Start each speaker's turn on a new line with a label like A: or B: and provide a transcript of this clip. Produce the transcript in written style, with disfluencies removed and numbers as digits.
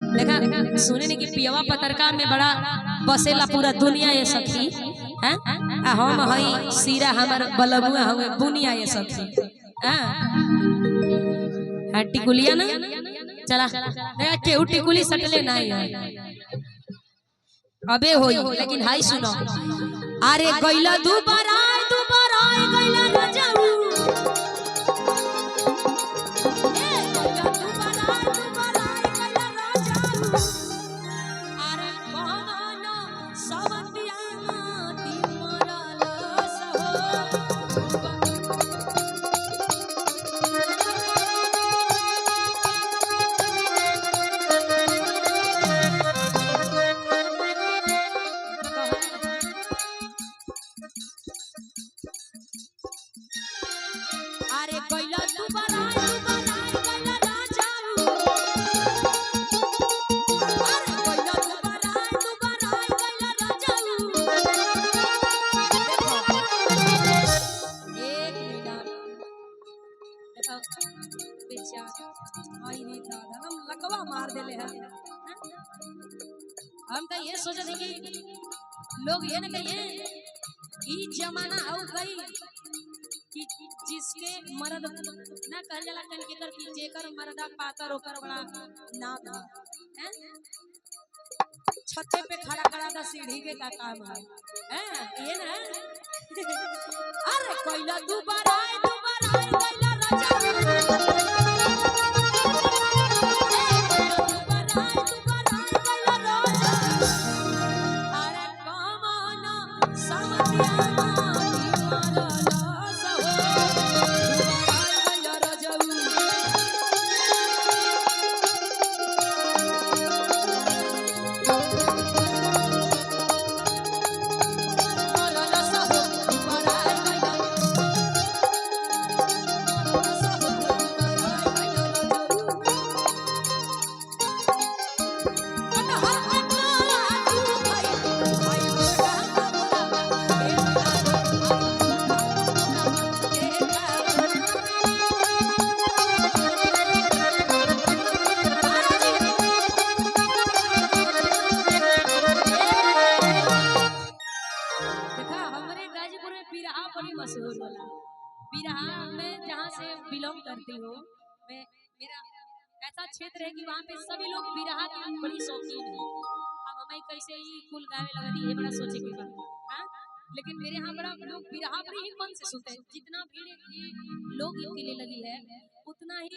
A: देखा सुने ने कि पियवा पतरका में बड़ा बसेला पूरा दुनिया ये सखी हैं हम हई सीरा हमर बलबुआ हवे बुनिया ये सखी हैं टिकुलिया ना चला देखा केहू टिकुली सटले नहीं है अबे होई लेकिन हाई सुनो अरे गइला दुबारा गइला रजाऊ अरे गइला दुबारा गइला राजाऊ अरे गइला दुबारा गइला राजाऊ एक मिनट देखो बेचारा आई रे दादा हम लकवा मार देले हैं हम तो ये सोचे थे कि लोग ये न कहिए ई जमाना हो गई कि जिसके मर्द ना कहल जाला कन के कर कि जेकर मर्दा पातर ओकर बड़ा नाम है छत्ते पे खड़ा खड़ा दा सीढ़ी के का काम है ये ना अरे कोइला दुबारा गइला राजा मशहूर वाला बिरहा में जहाँ से बिलोंग करती हूँ मैं मेरा ऐसा क्षेत्र है कि वहाँ पे सभी लोग बिरहा की बड़ी शौकीन है। अब हमें कैसे ही कुल गावे लगती है बड़ा सोचे के बाद हाँ लेकिन मेरे यहाँ बड़ा लोग बिरहा बड़ी ही मन से सुनते हैं जितना भीड़ ये लोग इनके लिए लगी है उतना ही